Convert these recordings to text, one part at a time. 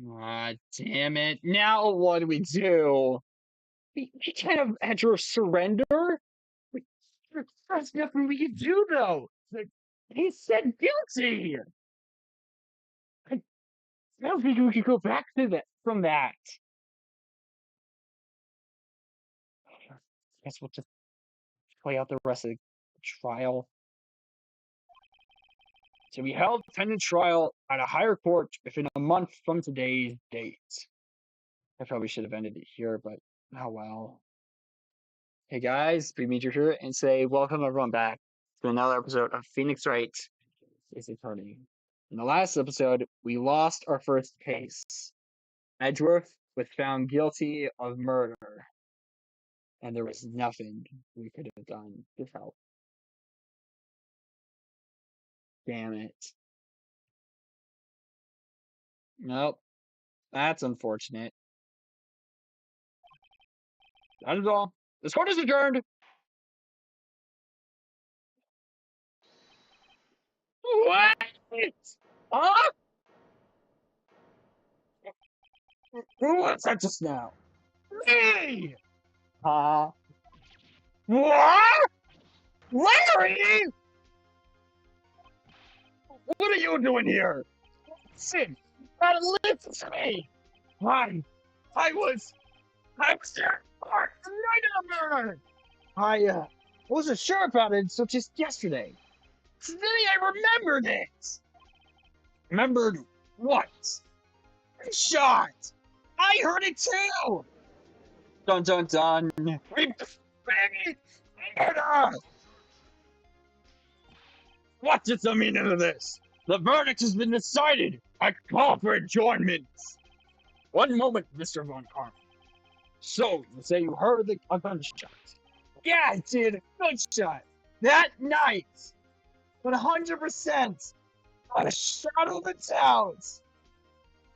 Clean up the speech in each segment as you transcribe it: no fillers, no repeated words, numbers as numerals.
Ah, damn it. Now what do we do? We kind of had to surrender? We, there's nothing we can do, though. He said guilty. I don't think we could go back to that from that. Guess we'll just play out the rest of the trial. To be held pending trial at a higher court within a month from today's date. I probably should have ended it here, but oh well. Hey guys, we meet you here and say welcome everyone back to another episode of Phoenix Wright Z. In the last episode, we lost our first case. Edgeworth was found guilty of murder, and there was nothing we could have done to help. Damn it. Nope. That's unfortunate. That is all. This court is adjourned. What? Huh? Who was that just now? Me! What? Larry! What are you doing here? Listen, listen to me. I was there the night of the murder. I wasn't sure about it until just yesterday. Today I remembered it. Remembered what? A shot. I heard it too. Dun dun dun. What is the meaning of this? The verdict has been decided. I call for adjournment. One moment, Mr. Van Karma. So, you say you heard a gunshot? Yeah, I did. Gunshot. That night. 100%. Not a shadow of a doubt.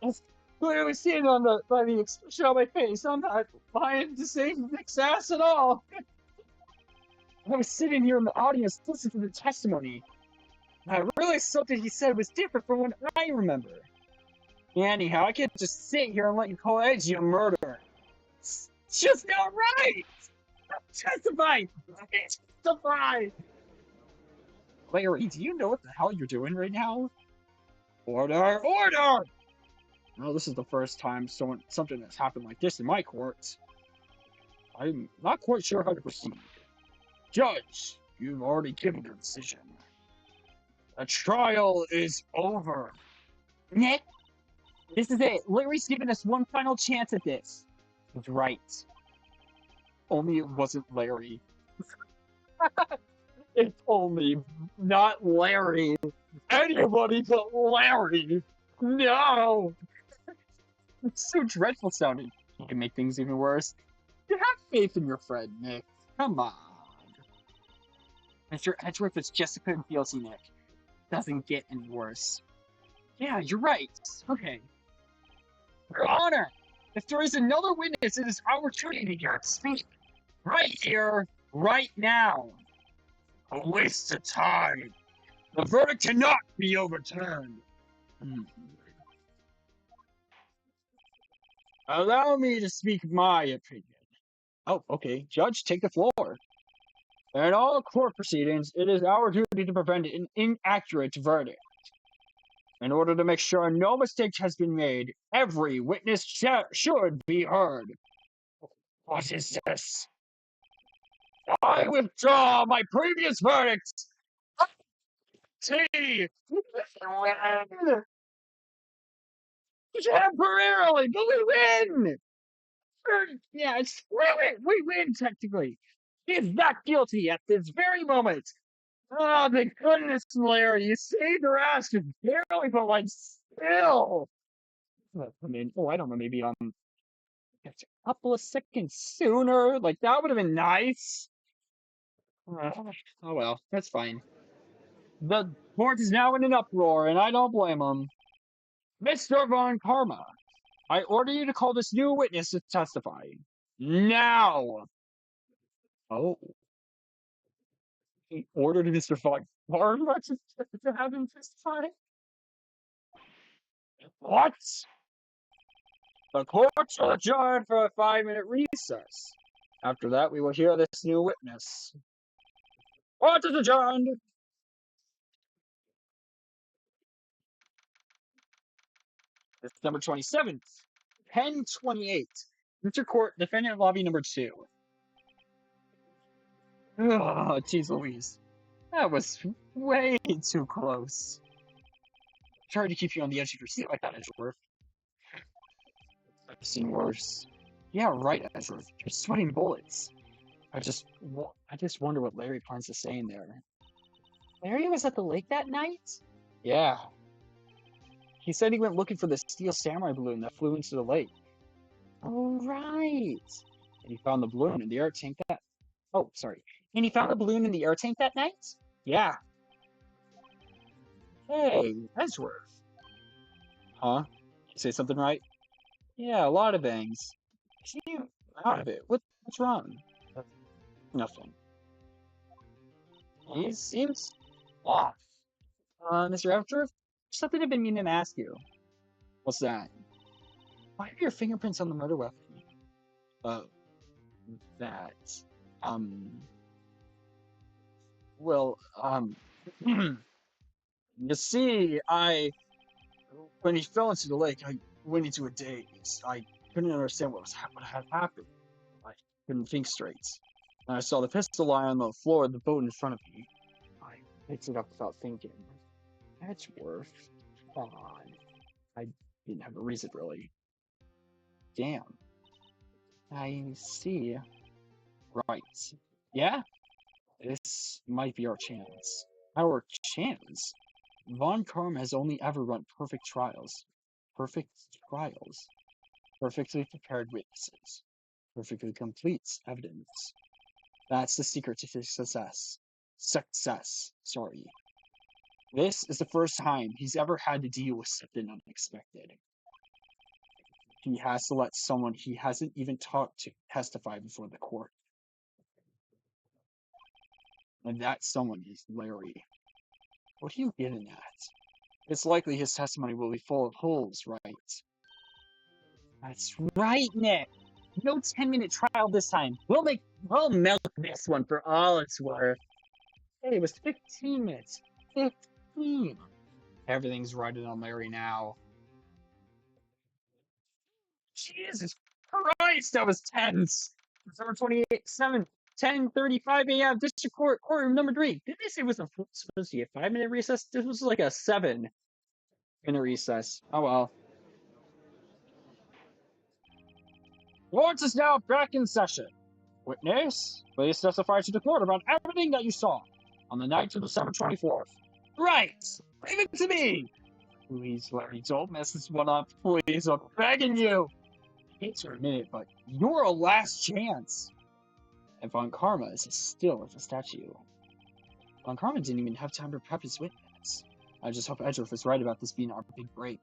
I clearly seen by the expression on my face. I'm not lying to save Nick's ass at all. I was sitting here in the audience listening to the testimony. I realized something he said was different from what I remember. Anyhow, I can't just sit here and let you call Edgy a murderer. It's just not right! Testify! Testify! Larry, do you know what the hell you're doing right now? Order! Order! Well, this is the first time something has happened like this in my court. I'm not quite sure how to proceed. Judge, you've already given your decision. The trial is over. Nick, this is it. Larry's giving us one final chance at this. He's right. Only it wasn't Larry. It's only not Larry. Anybody but Larry. No. It's so dreadful sounding. You can make things even worse. You have faith in your friend, Nick. Come on. Mr. Edgeworth is just a good guilty, Nick. Doesn't get any worse. Yeah, you're right. Okay. Your Honor, if there is another witness, it is our opportunity to speak. Right here, right now. A waste of time. The verdict cannot be overturned. Allow me to speak my opinion. Oh, okay. Judge, take the floor. In all court proceedings, it is our duty to prevent an inaccurate verdict. In order to make sure no mistake has been made, every witness should be heard. What is this? I withdraw my previous verdict! T! Temporarily, but we win! Yeah, we win technically. He is not guilty at this very moment. Oh, thank goodness, Larry, you saved her ass just barely, but like still. I mean, I don't know, maybe a couple of seconds sooner. Like that would have been nice. Oh well, that's fine. The court is now in an uproar, and I don't blame him. Mr. Van Karma, I order you to call this new witness to testify. Now! Oh. He ordered Mr. Van Karma to have him testify? What? The court shall adjourn for a 5-minute recess. After that, we will hear this new witness. Court is adjourned. December 27th, 10:28. Mr. Court, defendant lobby number 2. Oh, jeez Louise. That was way too close. Sorry to keep you on the edge of your seat like that, Edgeworth. I've seen worse. Yeah, right, Edgeworth. You're sweating bullets. I just wonder what Larry plans to say in there. Larry was at the lake that night? Yeah. He said he went looking for the steel samurai balloon that flew into the lake. Oh, right. And he found the balloon in the air tank that... Oh, sorry. And he found the balloon in the air tank that night? Yeah. Hey, Edgeworth. Huh? You say something right? Yeah, a lot of bangs. Seem out of it. What's wrong? Nothing. He seems off. Mr. Edgeworth, something I've been meaning to ask you. What's that? Why are your fingerprints on the murder weapon? That. Well, you see, when he fell into the lake, I went into a daze. I couldn't understand what had happened. I couldn't think straight. And I saw the pistol lie on the floor of the boat in front of me. I picked it up without thinking. Edgeworth, come on. I didn't have a reason, really. Damn. I see. Right. Yeah? This might be our chance. Our chance? Von Karma has only ever run perfect trials. Perfect trials. Perfectly prepared witnesses. Perfectly complete evidence. That's the secret to his success. Sorry. This is the first time he's ever had to deal with something unexpected. He has to let someone he hasn't even talked to testify before the court. And that someone is Larry. What are you getting at? It's likely his testimony will be full of holes, right? That's right, Nick. No 10-minute trial this time. We'll milk this one for all it's worth. Hey, it was 15 minutes. 15. Everything's riding on Larry now. Jesus Christ, that was tense. December 28th, 10:35 a.m. District Court, courtroom number 3. Did they say it was supposed to be a 5-minute recess? This was like a 7-minute recess. Oh well. Court is now back in session. Witness, please testify to the court about everything that you saw on the night of December 24th. Right! Leave it to me! Please, Larry, don't mess this one up. Please, I'm begging you! I hate to admit it, but you're a last chance. And Von Karma is as still as a statue. Von Karma didn't even have time to prep his witness. I just hope Edgeworth is right about this being our big break.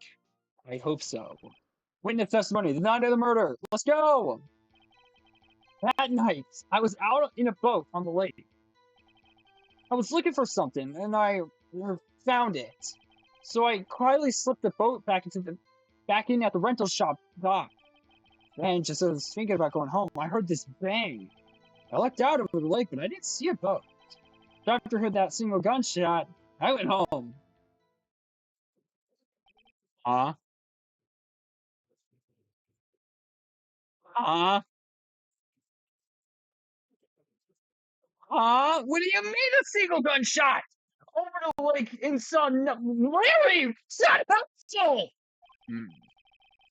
I hope so. Witness testimony, the night of the murder. Let's go! That night, I was out in a boat on the lake. I was looking for something, and I found it. So I quietly slipped the boat back in at the rental shop dock. And just as I was thinking about going home, I heard this bang. I looked out over the lake, but I didn't see a boat. So after I heard that single gunshot, I went home. Huh? Huh? Huh? What do you mean a single gunshot? Over the lake and saw Larry! Shut up!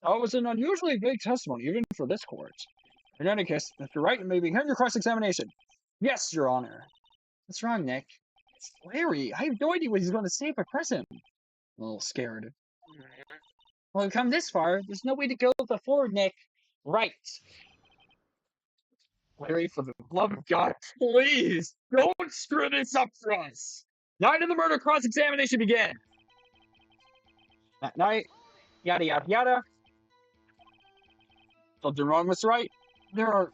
That was an unusually vague testimony, even for this court. In any case, if you're right, you may begin your cross-examination. Yes, Your Honor. What's wrong, Nick? It's Larry. I have no idea what he's going to say if I press him. I'm a little scared. Well, we've come this far. There's no way to go before, Nick. Right. Larry, for the love of God, please don't screw this up for us. Night of the murder cross-examination begin. That night, yada yada yada. Something wrong, Mr. Wright? There are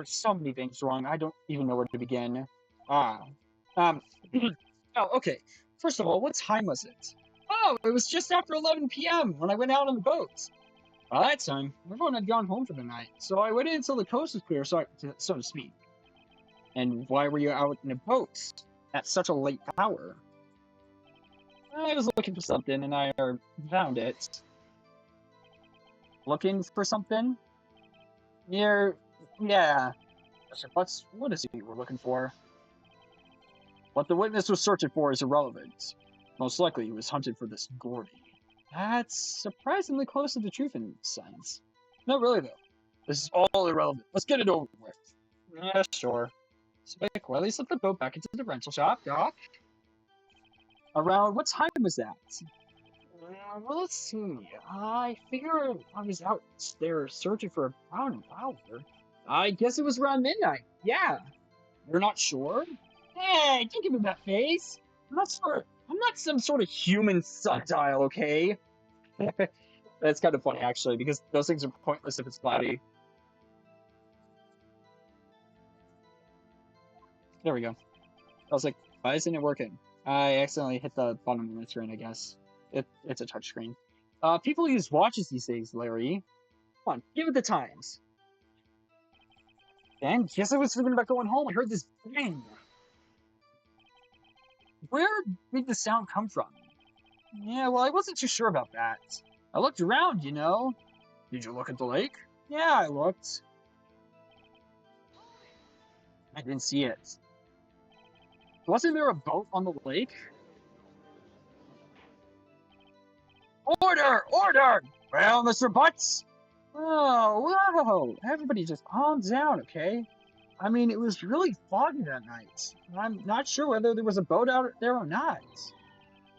so many things wrong. I don't even know where to begin. Oh, okay. First of all, what time was it? Oh, it was just after 11 p.m. when I went out on the boat. By that time, everyone had gone home for the night, so I waited until the coast was clear, so to speak. And why were you out in a boat at such a late hour? I was looking for something, and I found it. Looking for something? Yeah. What is it you were looking for? What the witness was searching for is irrelevant. Most likely he was hunted for this Gordy. That's surprisingly close to the truth in a sense. Not really, though. This is all irrelevant. Let's get it over with. Yeah, sure. So, well, at least let the boat back into the rental shop, Doc. Around what time was that? Well, let's see. I figure I was out there searching for about an hour. I guess it was around midnight. Yeah. You're not sure? Hey, don't give me that face. I'm not sure. I'm not some sort of human sundial, okay? That's kind of funny, actually, because those things are pointless if it's cloudy. There we go. I was like, why isn't it working? I accidentally hit the bottom of the screen, I guess. It's a touchscreen. People use watches these days, Larry. Come on, give it the times. And yes, I was thinking about going home. I heard this bang. Where did the sound come from? Yeah, well, I wasn't too sure about that. I looked around, you know. Did you look at the lake? Yeah, I looked. I didn't see it. Wasn't there a boat on the lake? Order! Order! Well, Mr. Butz? Oh, whoa! Everybody just calm down, okay? I mean, it was really foggy that night. I'm not sure whether there was a boat out there or not.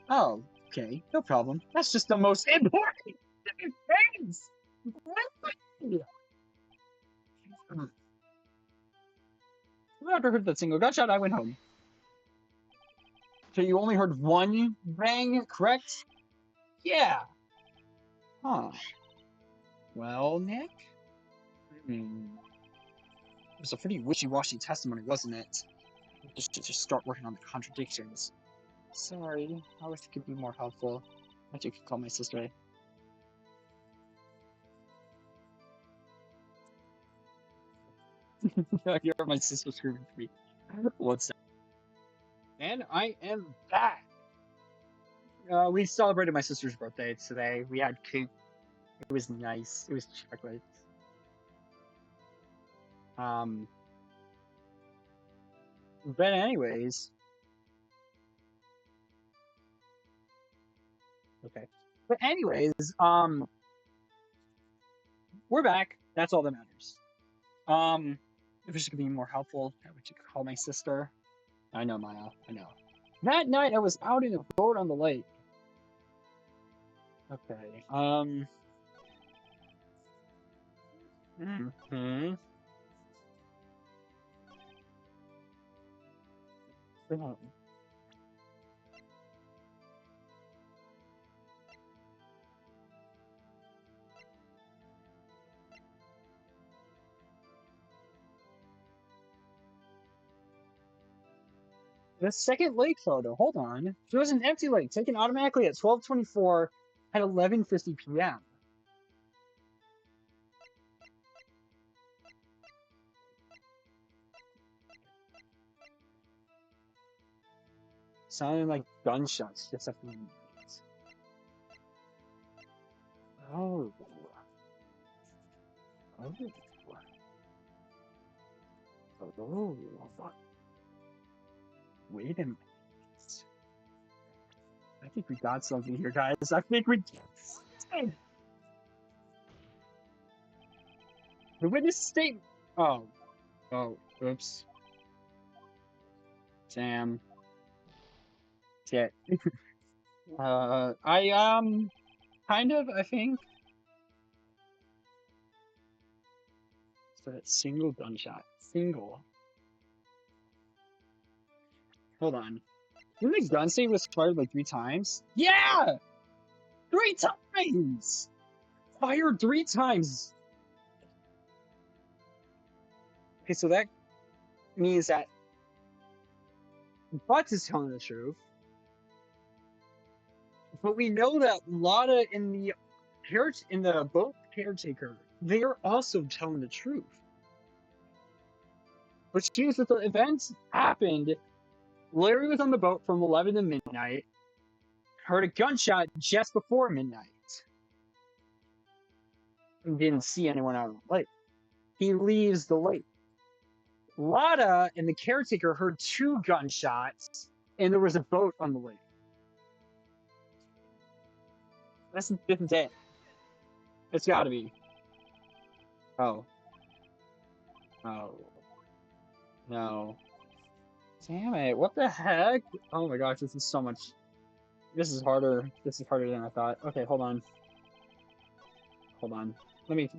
Oh, okay, no problem. That's just the most important things! After I heard that single gunshot, I went home. So you only heard one bang, correct? Yeah. Huh. Well, Nick? It was a pretty wishy-washy testimony, wasn't it? Just start working on the contradictions. Sorry, I wish it could be more helpful. I wish you could call my sister. You're my sister screaming for me. What's that? And I am back. We celebrated my sister's birthday today. We had cake. It was nice. It was chocolate. But anyways, okay. But anyways, we're back. That's all that matters. If it's gonna be more helpful, I wish you could call my sister. I know, Maya. I know. That night, I was out in a boat on the lake. Okay. Hmm. The second lake photo. Hold on. There was an empty lake taken automatically at 12:24 at 11:50 p.m. Sounding like gunshots just after the night. Oh. Oh. Oh. Wait a minute. I think we got something here, guys. I think we. The witness statement. Oh. Oh. Oops. Damn. Shit. Kind of, I think. So that single gunshot. Single. Hold on. Didn't the gun say it was fired like 3 times? Yeah! 3 times! Fired 3 times! Okay, so that means that Butz is telling the truth. But we know that Lotta in the in the boat caretaker, they're also telling the truth. Which means that the events happened. Larry was on the boat from 11 to midnight, heard a gunshot just before midnight, and didn't see anyone out on the lake. He leaves the lake. Lotta and the caretaker heard 2 gunshots, and there was a boat on the lake. This is it. It's gotta be. Oh. Oh. No. Damn it. What the heck? Oh my gosh, this is so much. This is harder. This is harder than I thought. Okay, hold on. Hold on. Let me.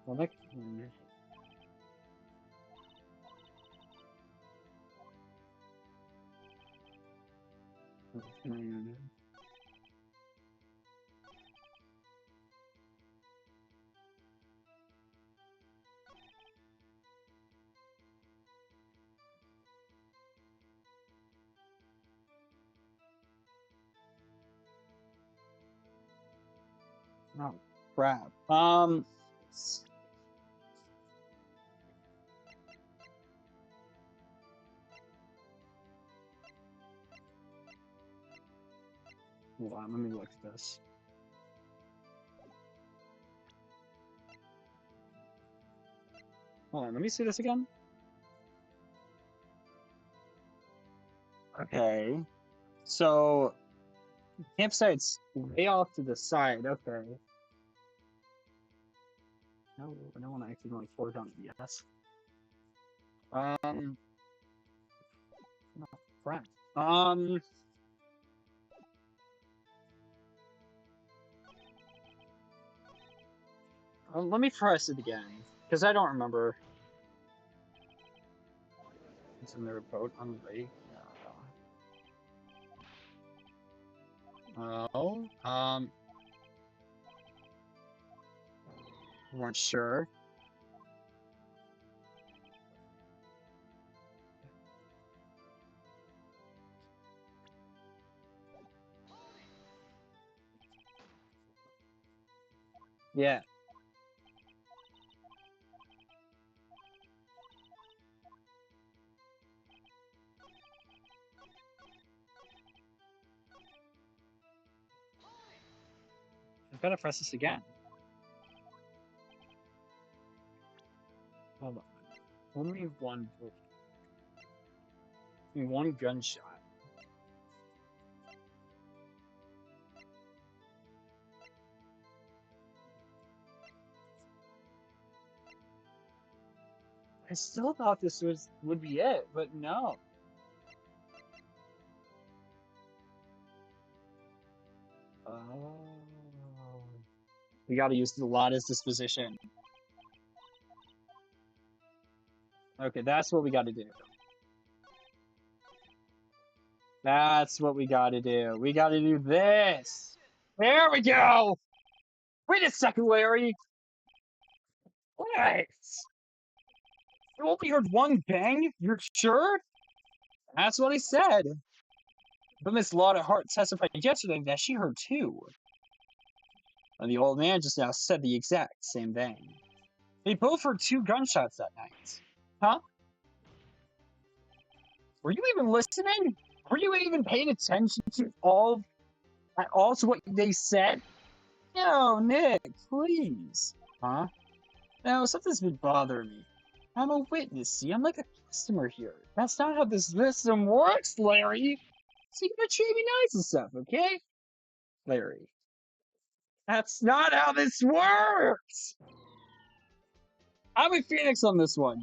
Well, next. Oh, crap. Hold on, let me look at this. Hold on, let me see this again. Okay. So, campsite's way off to the side. Okay. No, I don't want to accidentally forge on yes. No, crap. Let me press it again, because I don't remember. It's in their boat on the lake. No. Weren't sure. Yeah. I've got to press this again. Hold on. Only one. One gunshot. I still thought this would be it, but no. Oh. We got to use the Lotta's disposition. Okay, that's what we got to do. That's what we got to do. We got to do this. There we go. Wait a second, Larry. What? You only heard one bang? You're sure? That's what he said. But Miss Lotta Hart testified yesterday that she heard 2. And the old man just now said the exact same thing. They both heard 2 gunshots that night. Huh? Were you even listening? Were you even paying attention to all to what they said? No, Nick, please. Huh? No, something's been bothering me. I'm a witness, see? I'm like a customer here. That's not how this system works, Larry. So you gotta treat me nice and stuff, okay? Larry. That's not how this works! I'm with Phoenix on this one.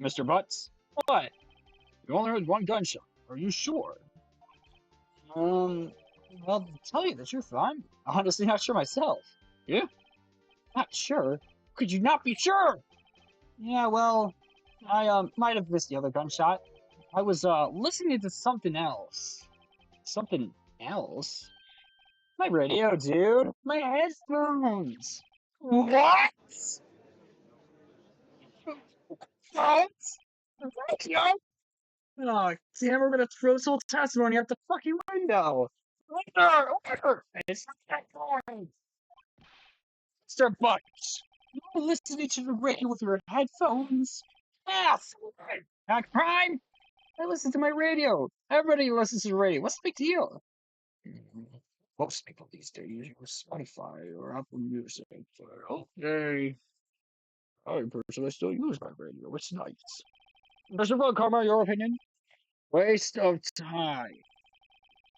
Mr. Butz? What? You only heard 1 gunshot. Are you sure? Well, to tell you the truth, I'm honestly not sure myself. Yeah? Not sure? Could you not be sure? Yeah, well, I might have missed the other gunshot. I was listening to something else. Something else? My radio, dude. My headphones. What? What? Radio? Oh, damn, we're gonna throw this whole testimony out the fucking window. Window! It's not that going. Mr. Butz! You're listening to the radio with your headphones? Yes! Not crime! I listen to my radio. Everybody listens to the radio. What's the big deal? Most people these days use Spotify or Apple Music. Okay. I personally still use my radio. It's nice. Mr. Van Karma, your opinion? Waste of time.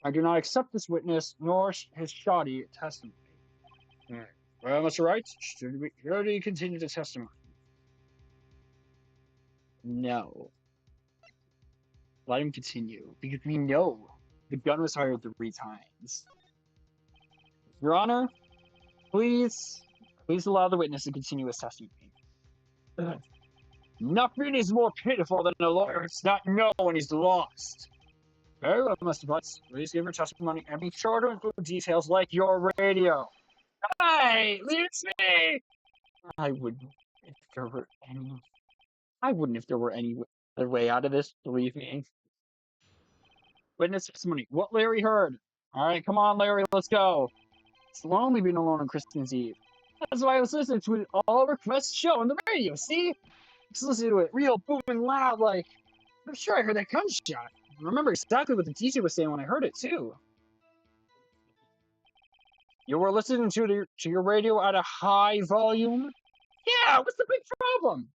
I do not accept this witness nor his shoddy testimony. Well, Mr. Wright, should he continue the testimony? No. Let him continue, because we know the gun was fired 3 times. Your Honor, please allow the witness to continue his testimony. Nothing is more pitiful than a lawyer who does not know when he's lost. Very well, Mr. Butz. Please give your testimony and be sure to include details like your radio. Hey, leave me! I wouldn't if there were any other way out of this, believe me. Witness testimony. What Larry heard. Alright, come on, Larry, let's go. It's lonely being alone on Christmas Eve. That's why I was listening to it all request show on the radio, see? Just listening to it real booming loud, like, I'm sure I heard that gunshot. I remember exactly what the DJ was saying when I heard it, too. You were listening to your radio at a high volume? Yeah, what's the big problem?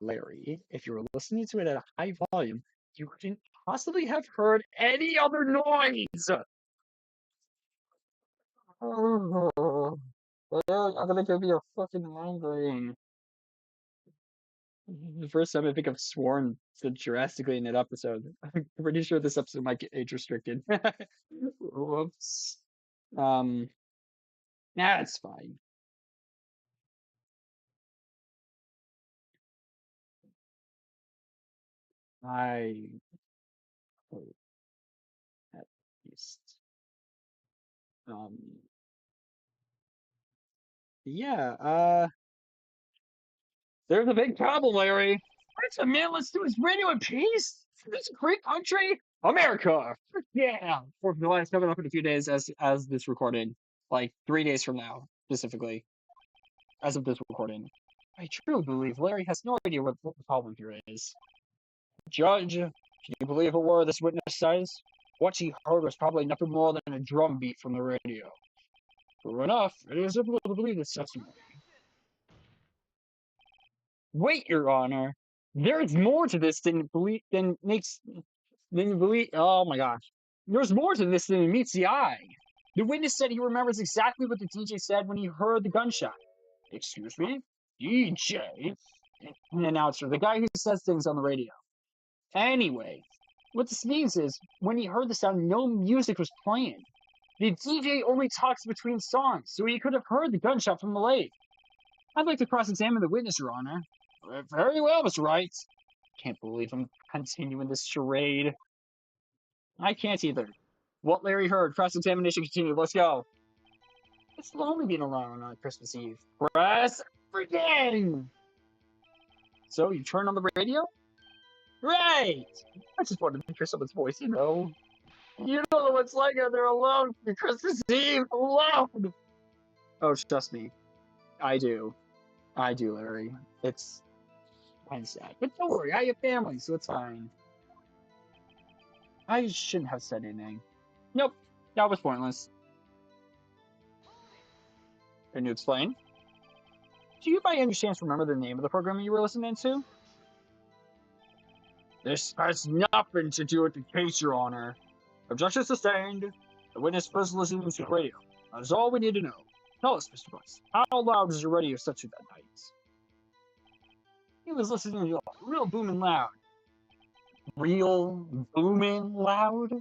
Larry, if you were listening to it at a high volume, you couldn't possibly have heard any other noise! Oh, I'm gonna give you a fucking migraine. The first time I think I've sworn so drastically in an episode. I'm pretty sure this episode might get age restricted. Whoops. Nah, it's fine. I hope at least. Yeah, there's a big problem, Larry. What's a man? Let's do his radio in peace. This great country, America. Yeah. For the last coming up in a few days, as this recording, like 3 days from now, specifically, as of this recording. I truly believe Larry has no idea what the problem here is. Judge, can you believe a word this witness says? What he heard was probably nothing more than a drum beat from the radio. True enough, it is difficult to believe this testimony. Wait, Your Honor. There's more to this than believe. Oh my gosh. There's more to this than meets the eye. The witness said he remembers exactly what the DJ said when he heard the gunshot. Excuse me? DJ? An announcer, the guy who says things on the radio. Anyway, what this means is, when he heard the sound, no music was playing. The DJ only talks between songs, so he could have heard the gunshot from the lake. I'd like to cross-examine the witness, Your Honor. Very well, Mr. Wright. Can't believe I'm continuing this charade. I can't either. What Larry heard, cross-examination continued. Let's go. It's lonely being alone on Christmas Eve. Press begin! So, you turn on the radio? Right! I just wanted to hear someone's voice, you know. You know what it's like out there alone for Christmas Eve, alone! Oh, trust me. I do, Larry. It's kind of sad. But don't worry, I have family, so it's fine. I shouldn't have said anything. Nope, that was pointless. Can you explain? Do you by any chance remember the name of the program you were listening to? This has nothing to do with the case, Your Honor. Objection sustained. The witness was listening to the radio. That is all we need to know. Tell us, Mr. Butz, how loud was your radio set to that night? He was listening to real booming loud. Real booming loud?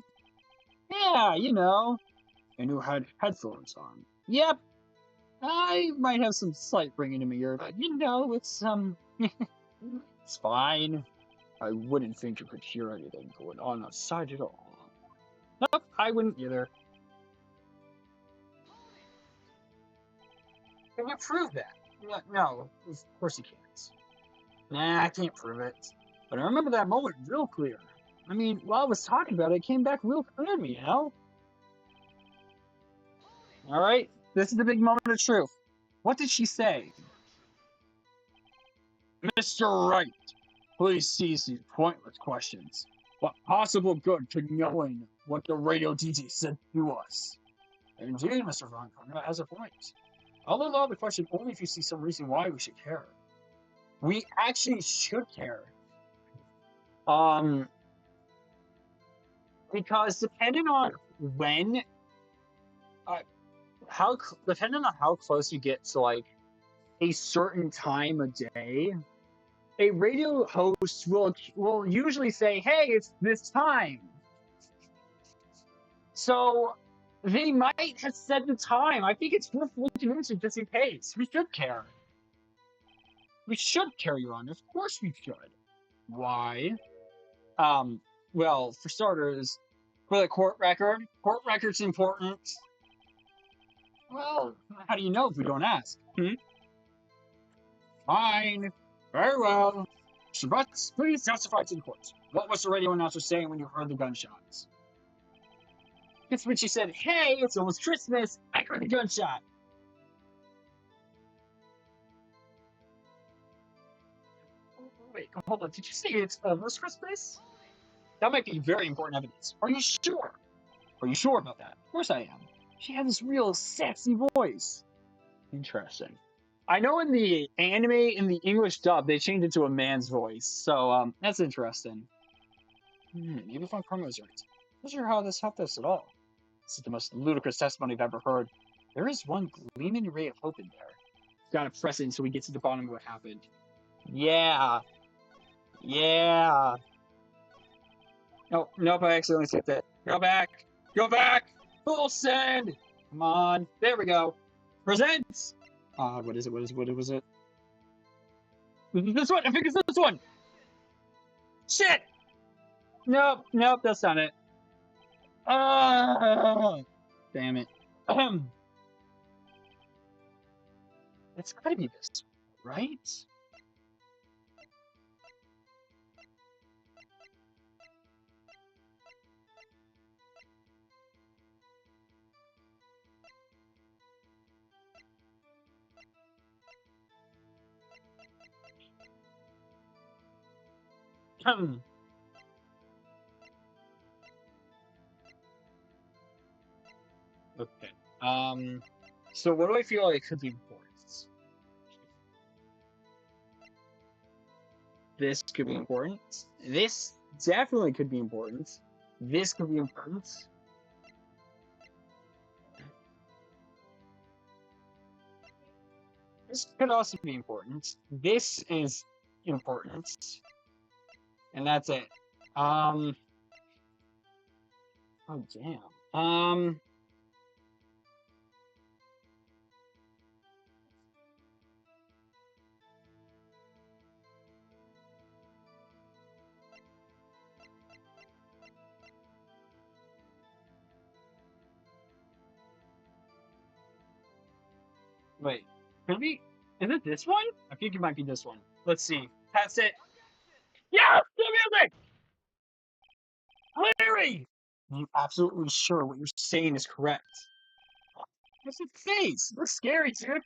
Yeah, you know. And you had headphones on. Yep. I might have some slight ringing in my ear, but you know, it's it's fine. I wouldn't think you could hear anything going on outside at all. Nope, I wouldn't either. Can you prove that? No, of course you can't. Nah, I can't prove it. But I remember that moment real clear. I mean, while I was talking about it, it came back real clear to me, you know? Alright, this is the big moment of truth. What did she say? Mr. Wright, please cease these pointless questions. What possible good could knowing what the radio DJ said to us? Indeed, Mr. Van Karma has a point. I'll allow the question only if you see some reason why we should care. We actually should care. Because depending on when, depending on how close you get to like a certain time of day, a radio host will usually say, "Hey, it's this time." So they might have said the time. I think it's worth looking into just in case. We should care. We should care, Your Honor. Of course we should. Why? Well, for starters, for the court record's important. Well, how do you know if we don't ask? Fine. Very well. Mr. Butz, please testify to the court. What was the radio announcer saying when you heard the gunshots? It's when she said, "Hey, it's almost Christmas. I heard a gunshot." Wait, hold on. Did you say it's almost Christmas? That might be very important evidence. Are you sure? Are you sure about that? Of course I am. She had this real sexy voice. Interesting. I know in the anime, in the English dub, they changed it to a man's voice. So, that's interesting. Maybe Van Karma was right. Not sure how this helped us at all. This is the most ludicrous testimony I've ever heard. There is one gleaming ray of hope in there. Gotta press it until we get to the bottom of what happened. Yeah. Yeah. Nope, I accidentally skipped it. Go back. Go back. Full send. Come on. There we go. Presents. What is it? What was it? This one. I think it's this one. Shit. Nope, that's not it. Damn it. It's gotta be this, right? Okay. So what do I feel like could be important? This could be important. This definitely could be important. This could be important. This could also be important. This is important. And that's it. Oh damn. Wait, could be? Is it this one? I think it might be this one. Let's see. That's it. Yeah, the music. Larry, are you absolutely sure what you're saying is correct? What's his face? Looks scary, dude.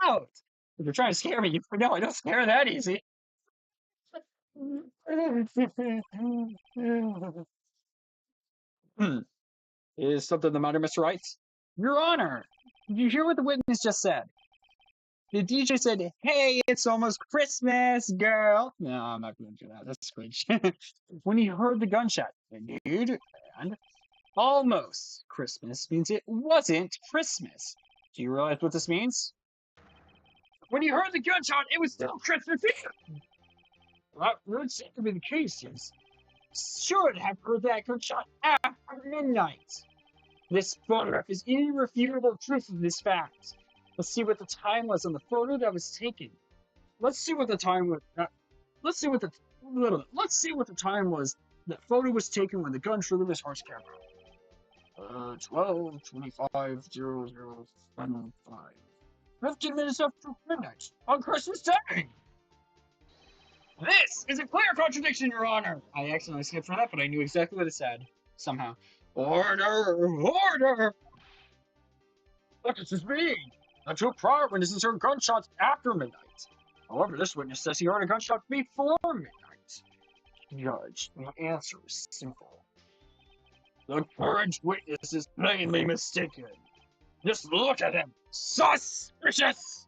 Out. If you're trying to scare me, you know I don't scare that easy. Is something the matter, Mr. Wright? Your Honor, did you hear what the witness just said? The DJ said, "Hey, it's almost Christmas, girl." No, I'm not going to do that. That's cringe. When he heard the gunshot, dude, and almost Christmas means it wasn't Christmas. Do you realize what this means? When he heard the gunshot, it was still Christmas Eve. That would seem to be the case. He's should have heard that gunshot after midnight. This photograph is irrefutable proof of this fact. Let's see what the time was on the photo that was taken. Let's see what the time was. Let's see what the time was. That photo was taken when the gun triggered this horse camera. 12:25:00:15. 15 minutes after midnight on Christmas Day. This is a clear contradiction, Your Honor. I accidentally skipped for that, but I knew exactly what it said. Somehow. Order! Order! What does this mean? The two prior witnesses heard gunshots after midnight. However, this witness says he heard a gunshot before midnight. Judge, the answer is simple. The current witness is plainly mistaken. Just look at him. Suspicious!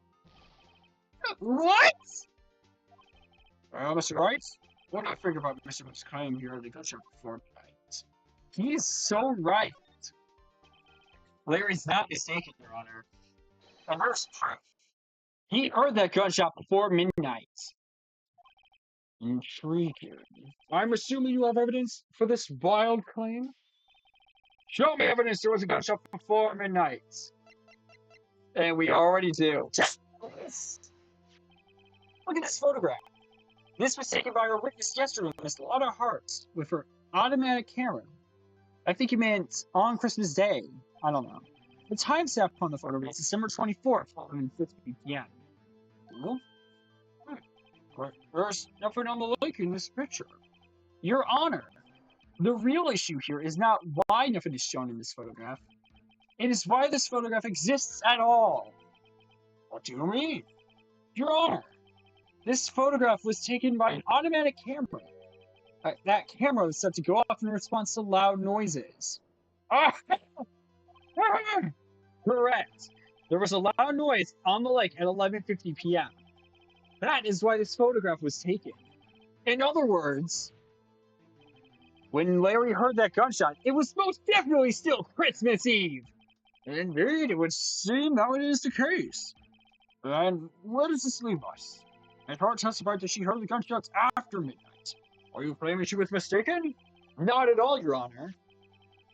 What? Mr. Wright, what do you think about Mr. Butz's claim he heard the gunshot before midnight? He is so right. Larry's not mistaken, Your Honor. And there's proof. He heard that gunshot before midnight. Intriguing. I'm assuming you have evidence for this wild claim? Show me evidence there was a gunshot before midnight. And we already do. Yes. Look at this photograph. This was taken by our witness yesterday, Miss Lotta Hart, with her automatic camera. I think you meant on Christmas Day. I don't know. The timestamp on the photograph is December 24th, 11:50 p.m. Well, there's nothing on the link in this picture. Your Honor, the real issue here is not why nothing is shown in this photograph. It is why this photograph exists at all. What do you mean? Your Honor, this photograph was taken by an automatic camera. That camera was set to go off in response to loud noises. Correct. There was a loud noise on the lake at 11:50 p.m. That is why this photograph was taken. In other words, when Larry heard that gunshot, it was most definitely still Christmas Eve. Indeed, it would seem that it is the case. And where does this leave us? Ms. Hart testified that she heard the gunshots after midnight. Are you claiming she was mistaken? Not at all, Your Honor.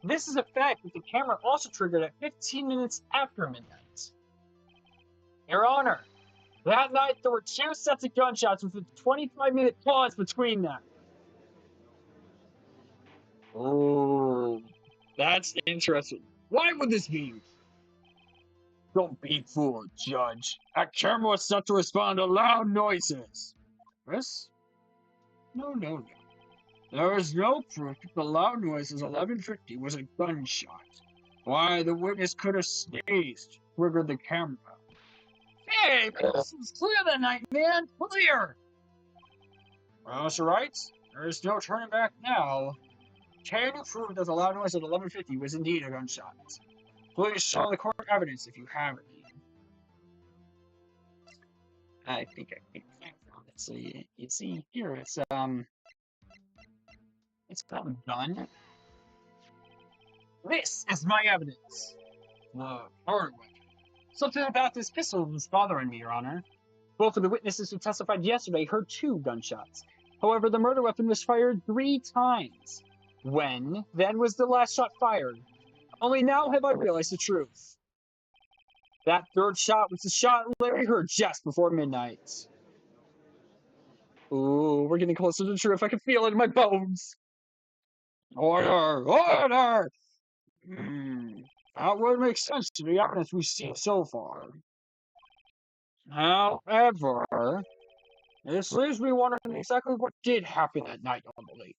This is a fact that the camera also triggered at 15 minutes after midnight. Your Honor, that night there were two sets of gunshots with a 25-minute pause between them. Oh, that's interesting. Why would this be? Don't be fooled, Judge. That camera was set to respond to loud noises. Yes? No. There is no proof that the loud noise at 11:50 was a gunshot. Why, the witness could have sneezed, triggered the camera. Hey, this was clear that night, man! Clear! Well, Mr. Wright, there is no turning back now. Can you prove that the loud noise at 11:50 was indeed a gunshot? Please show the court evidence if you have any. I think I can find it. So you see here, it's called a gun. This is my evidence. The murder weapon. Something about this pistol was bothering me, Your Honor. Both of the witnesses who testified yesterday heard two gunshots. However, the murder weapon was fired 3 times. When, then, was the last shot fired? Only now have I realized the truth. That third shot was the shot Larry heard just before midnight. Ooh, we're getting closer to the truth. I can feel it in my bones. Order! Order! That would make sense to the evidence we've seen so far. However, this leaves me wondering exactly what did happen that night on the lake.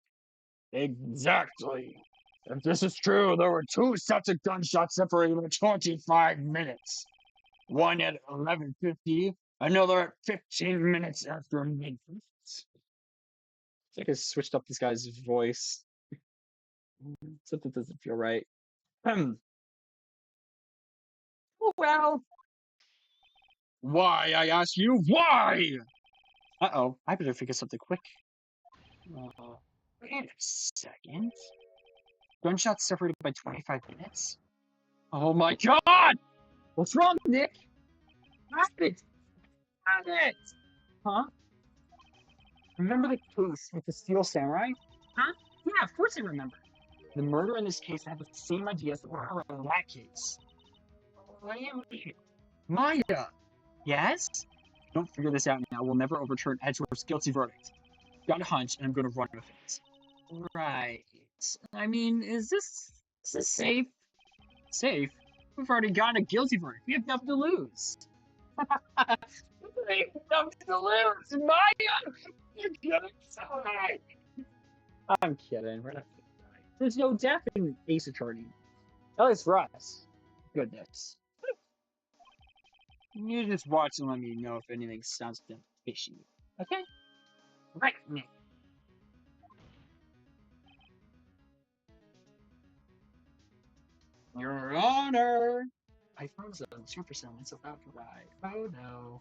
Exactly. If this is true, there were 2 sets of gunshots separated by 25 minutes. One at 11:50, another at 15 minutes after midnight. I think I switched up this guy's voice. Something doesn't feel right. Well, why, I ask you, why? Uh-oh, I better figure something quick. Wait a second. Gunshots separated by 25 minutes? Oh my god! What's wrong, Nick? Stop it! Stop it! Huh? Remember the case with the Steel Samurai? Huh? Yeah, of course I remember. The murder in this case had the same idea as the murder in that case. What do you mean? Maya! Yes? Don't figure this out now. We'll never overturn Edgeworth's guilty verdict. Got a hunch, and I'm gonna run with it. Right. I mean, is this safe? Safe? We've already gotten a guilty verdict. We have nothing to lose. We have nothing to lose! Maya! You're kidding! I'm kidding. We're not gonna die. There's no death in Ace Attorney. At least for us. Goodness. You just watch and let me know if anything sounds a bit fishy. Okay? Right, Nick. Your Honor! I froze on 2%. It's about to die. Oh no.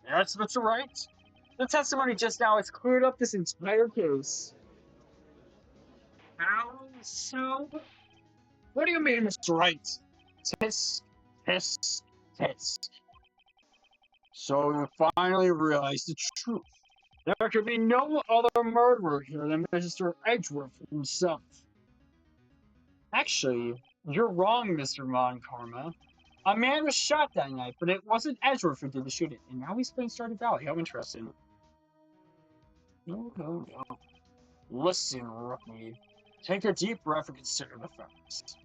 That's Mr. Wright. The testimony just now has cleared up this entire case. How so? What do you mean, Mr. Wright? Tisk, tisk, tisk. So you finally realized the truth. There could be no other murderer here than Mr. Edgeworth himself. Actually, you're wrong, Mr. Van Karma. A man was shot that night, but it wasn't Edgeworth who did the shooting, and now he's playing Stardew Valley. How interesting. No, no, no. Listen, rookie. Take a deep breath and consider the facts.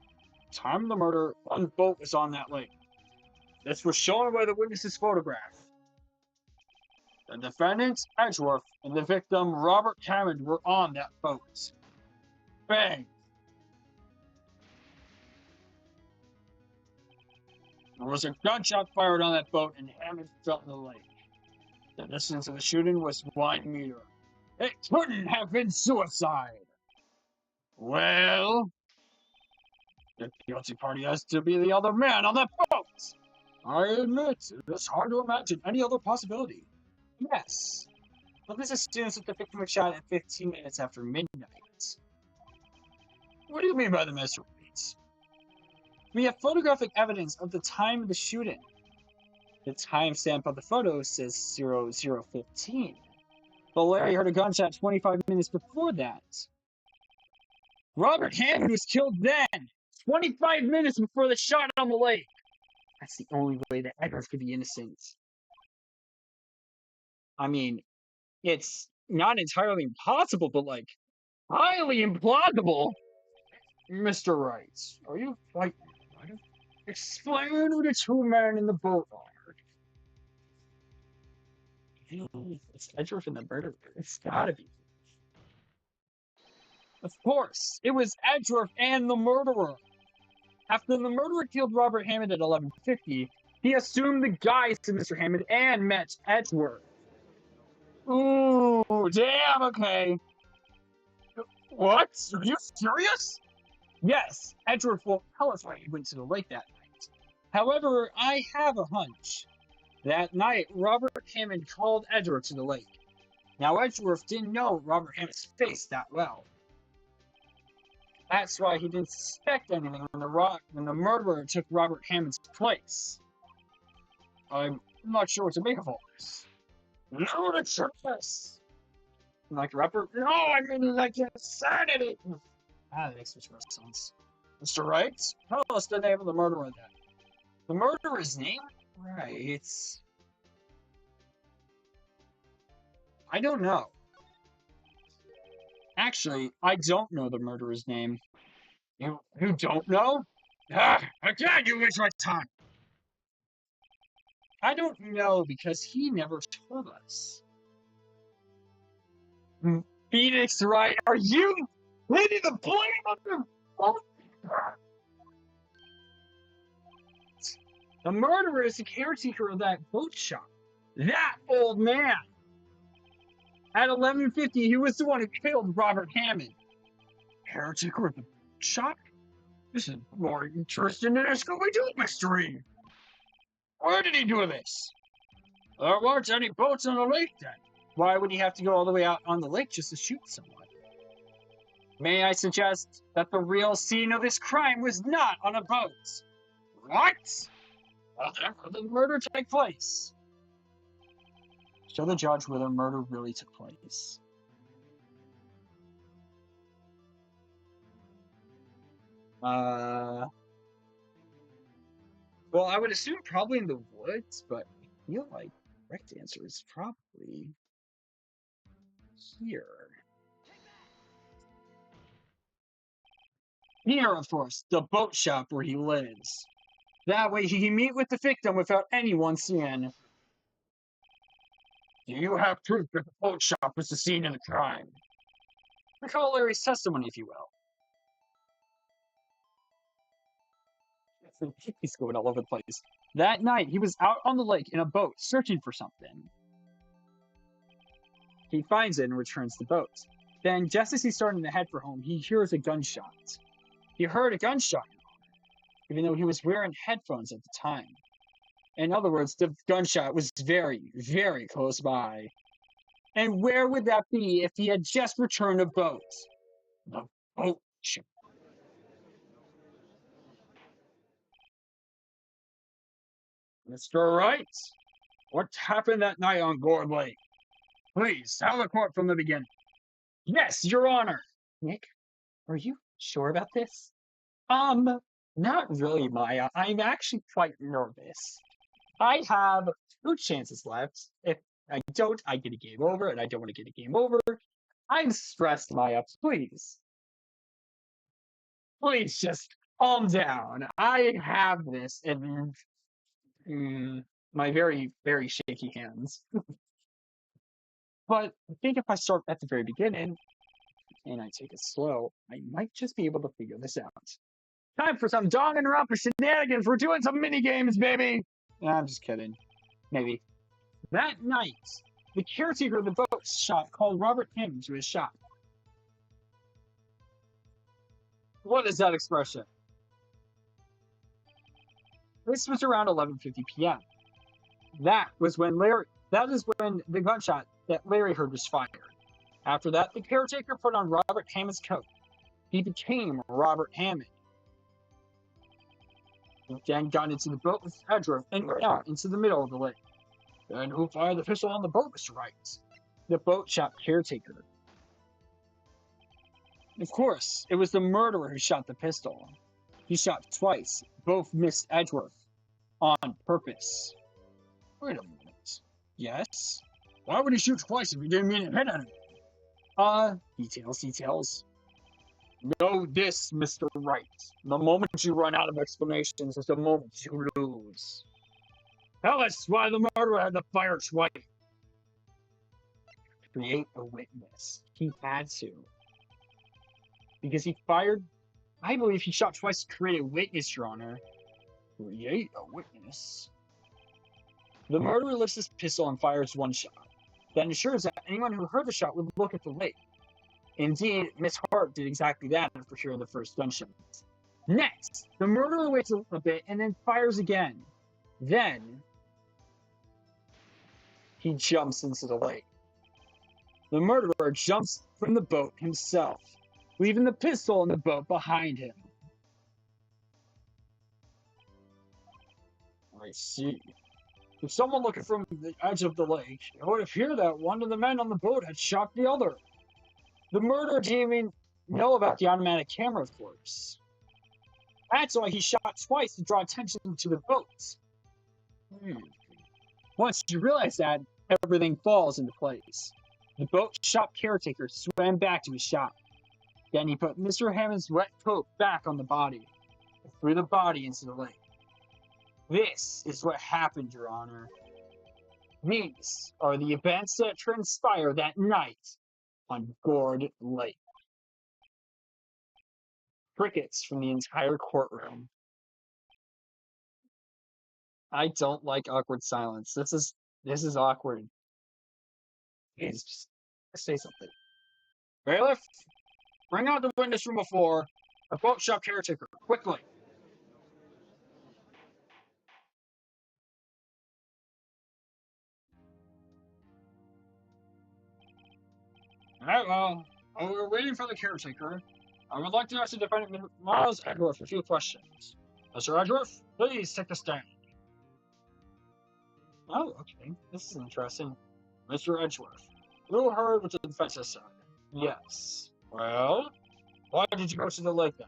Time of the murder, one boat was on that lake. This was shown by the witness's photograph. The defendant, Edgeworth, and the victim, Robert Hammond, were on that boat. Bang! There was a gunshot fired on that boat, and Hammond fell in the lake. The distance of the shooting was 1 meter. It couldn't have been suicide! Well, the guilty party has to be the other man on that boat! I admit, it is hard to imagine any other possibility. Yes, but this assumes that the victim was shot at 15 minutes after midnight. What do you mean by the mysteries? We have photographic evidence of the time of the shooting. The timestamp of the photo says 0015. But Larry heard a gunshot 25 minutes before that. Robert Hammond was killed then, 25 minutes before the shot on the lake. That's the only way that Edgeworth could be innocent. I mean, it's not entirely impossible, but like, highly implausible. Mr. Wright, are you quite right? Explain who the two men in the boat are. It's Edgeworth and the murderer. It's gotta be. Of course, it was Edgeworth and the murderer. After the murderer killed Robert Hammond at 11:50, he assumed the guise of Mr. Hammond and met Edgeworth. Ooh, damn, okay. What? Are you serious? Yes, Edgeworth won't tell us why he went to the lake that night. However, I have a hunch. That night, Robert Hammond called Edgeworth to the lake. Now, Edgeworth didn't know Robert Hammond's face that well. That's why he didn't suspect anything when the murderer took Robert Hammond's place. I'm not sure what to make of all this. Ludicrous! Like Robert? No, I mean like insanity! That makes much more sense. Mr. Wright, tell us the name of the murderer then. The murderer's name? Right. I don't know. Actually, I don't know the murderer's name. You don't know? Ah, again, you waste my time! I don't know because he never told us. PHOENIX WRIGHT, are you leading the blame on the boat? The murderer is the caretaker of that boat shop. That old man! At 11:50, he was the one who killed Robert Hammond. Caretaker of the boat shop? This is more interesting than a Scooby-Doo mystery. Where did he do this? There weren't any boats on the lake then. Why would he have to go all the way out on the lake just to shoot someone? May I suggest that the real scene of this crime was not on a boat? What? Well, then where did the murder take place? Show the judge where the murder really took place. Well, I would assume probably in the woods, but I feel like the correct answer is probably here. Here, of course, the boat shop where he lives. That way he can meet with the victim without anyone seeing. Do you have proof that the boat shop was the scene of the crime? Recall Larry's testimony, if you will. He's going all over the place. That night, he was out on the lake in a boat searching for something. He finds it and returns the boat. Then, just as he's starting to head for home, he hears a gunshot. He heard a gunshot, even though he was wearing headphones at the time. In other words, the gunshot was very, very close by. And where would that be if he had just returned a boat? The boat shop. Mr. Wright, what happened that night on Gourd Lake? Please, tell the court from the beginning. Yes, Your Honor. Nick, are you sure about this? Not really, Maya. I'm actually quite nervous. I have 2 chances left. If I don't, I get a game over, and I don't want to get a game over. I'm stressed, Maya. Please. Please just calm down. I have this in my very, very shaky hands. But I think if I start at the very beginning and I take it slow, I might just be able to figure this out. Time for some dong and romper shenanigans. We're doing some mini games, baby. Nah, I'm just kidding. Maybe. That night, the caretaker of the boat shop called Robert Hammond to his shop. What is that expression? This was around 11:50 p.m. That is when the gunshot that Larry heard was fired. After that, the caretaker put on Robert Hammond's coat. He became Robert Hammond. He then got into the boat with Edgeworth and went out into the middle of the lake. Then who fired the pistol on the boat, Mr. Wright? The boat shop caretaker. Of course, it was the murderer who shot the pistol. He shot twice. Both missed Edgeworth. On purpose. Wait a minute. Yes? Why would he shoot twice if he didn't mean to hit him? Details. Know this, Mr. Wright. The moment you run out of explanations is the moment you lose. Tell us why the murderer had to fire twice. Create a witness. He had to. Because he fired... I believe he shot twice to create a witness, Your Honor. Create a witness? The murderer lifts his pistol and fires one shot. That ensures that anyone who heard the shot would look at the lake. Indeed, Miss Hart did exactly that after hearing the first gunshot. Next, the murderer waits a bit and then fires again. Then, he jumps into the lake. The murderer jumps from the boat himself, leaving the pistol in the boat behind him. I see. If someone looking from the edge of the lake, it would appear that one of the men on the boat had shot the other. The murderer didn't even know about the automatic camera, of course. That's why he shot twice to draw attention to the boat. Once you realize that, everything falls into place. The boat shop caretaker swam back to his shop. Then he put Mr. Hammond's wet coat back on the body, and threw the body into the lake. This is what happened, Your Honor. These are the events that transpired that night on Gourd Lake. Crickets from the entire courtroom. I don't like awkward silence. This is awkward. Please, just say something. Bailiff, bring out the witness from before. A boat shop caretaker, quickly. Alright, well, while we're waiting for the caretaker, I would like to ask the defendant, Miles Edgeworth, a few questions. Mr. Edgeworth, please take the stand. Oh, okay. This is interesting. Mr. Edgeworth, you heard what the defense has said. Yes. Well, why did you go to the lake then?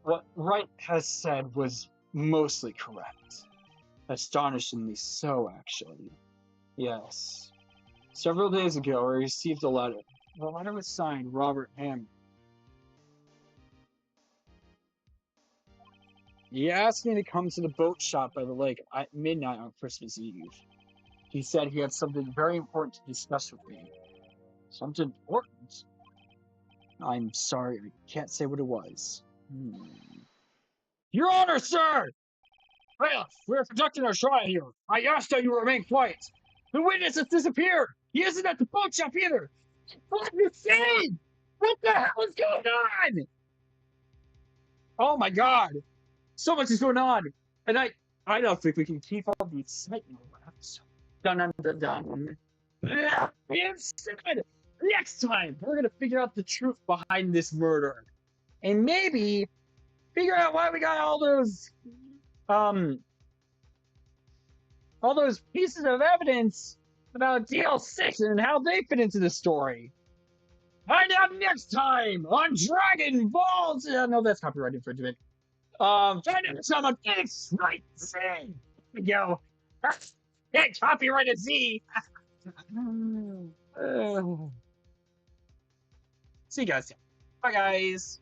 What Wright has said was mostly correct. Astonishingly so, actually. Yes. Several days ago, I received a letter. The letter was signed Robert Hammond. He asked me to come to the boat shop by the lake at midnight on Christmas Eve. He said he had something very important to discuss with me. Something important? I'm sorry, I can't say what it was. Your Honor, sir! Well, we're conducting our trial here. I asked that you remain quiet. The witness has disappeared. He isn't at the boat shop either. What the scene? What the hell is going on? Oh my god. So much is going on. And I don't think we can keep all the excitement around. Dun dun dun dun. Instead, next time, we're gonna figure out the truth behind this murder. And maybe figure out why we got um all those pieces of evidence about DL6 and how they fit into the story. Find out next time on Dragon Balls. No, that's copyright infringement. Find out next time on PHOENIX WRIGHT Z. Here we go. Hey, copyrighted Z. See you guys. Bye, guys.